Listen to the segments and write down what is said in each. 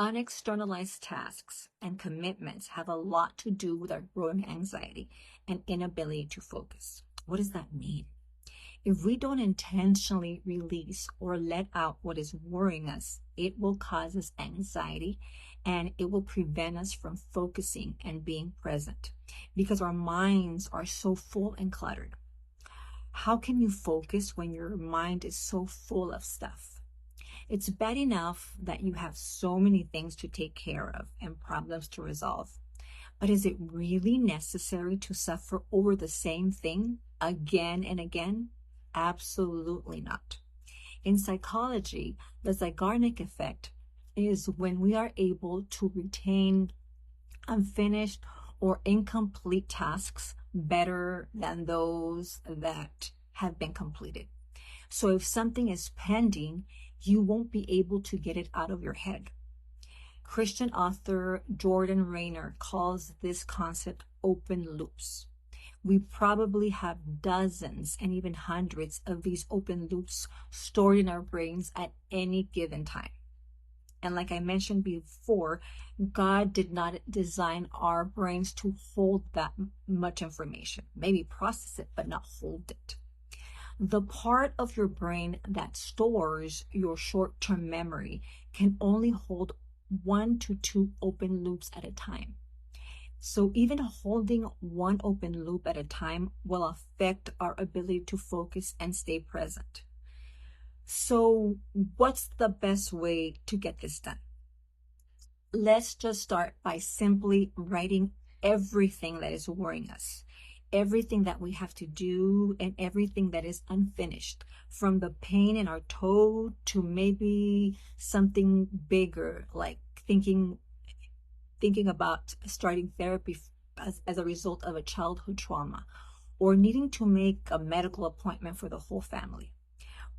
Unexternalized tasks and commitments have a lot to do with our growing anxiety and inability to focus. What does that mean? If we don't intentionally release or let out what is worrying us, it will cause us anxiety and it will prevent us from focusing and being present because our minds are so full and cluttered. How can you focus when your mind is so full of stuff? It's bad enough that you have so many things to take care of and problems to resolve. But is it really necessary to suffer over the same thing again and again? Absolutely not. In psychology, the Zeigarnik effect is when we are able to retain unfinished or incomplete tasks better than those that have been completed. So if something is pending, you won't be able to get it out of your head. Christian author Jordan Raynor calls this concept open loops. We probably have dozens and even hundreds of these open loops stored in our brains at any given time. And like I mentioned before, God did not design our brains to hold that much information. Maybe process it, but not hold it. The part of your brain that stores your short-term memory can only hold 1 to 2 open loops at a time. So even holding one open loop at a time will affect our ability to focus and stay present. So what's the best way to get this done? Let's just start by simply writing everything that is worrying us, everything that we have to do, and everything that is unfinished, from the pain in our toe to maybe something bigger, like thinking about starting therapy as a result of a childhood trauma, or needing to make a medical appointment for the whole family.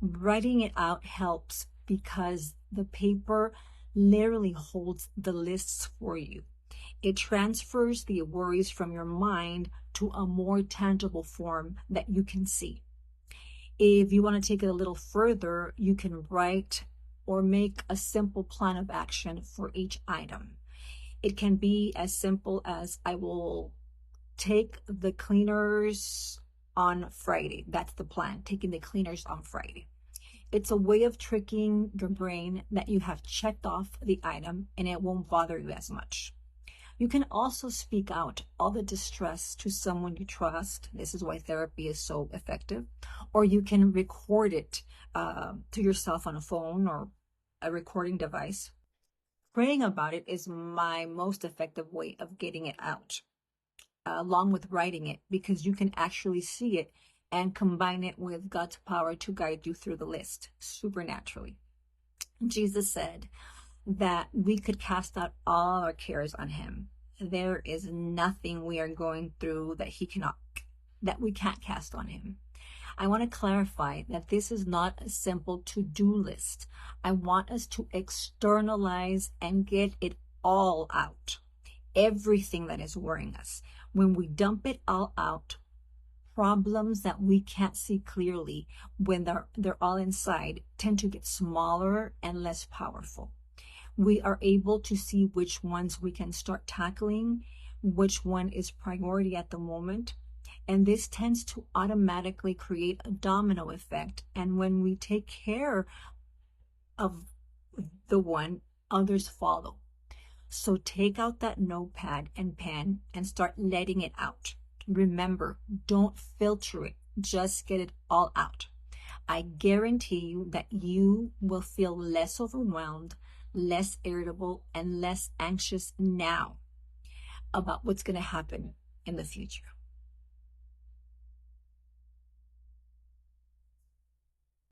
Writing it out helps because the paper literally holds the lists for you. It transfers the worries from your mind to a more tangible form that you can see. If you want to take it a little further, you can write or make a simple plan of action for each item. It can be as simple as, I will take the cleaners on Friday. That's the plan, taking the cleaners on Friday. It's a way of tricking your brain that you have checked off the item and it won't bother you as much. You can also speak out all the distress to someone you trust. This is why therapy is so effective. Or you can record it to yourself on a phone or a recording device. Praying about it is my most effective way of getting it out, along with writing it, because you can actually see it and combine it with God's power to guide you through the list supernaturally. Jesus said that we could cast out all our cares on him. There is nothing we are going through that we can't cast on him. I want to clarify that this is not a simple to-do list. I want us to externalize and get it all out. Everything that is worrying us. When we dump it all out, problems that we can't see clearly when they're all inside tend to get smaller and less powerful. We are able to see which ones we can start tackling, which one is priority at the moment. And this tends to automatically create a domino effect. And when we take care of the one, others follow. So take out that notepad and pen and start letting it out. Remember, don't filter it. Just get it all out. I guarantee you that you will feel less overwhelmed, less irritable, and less anxious now about what's going to happen in the future.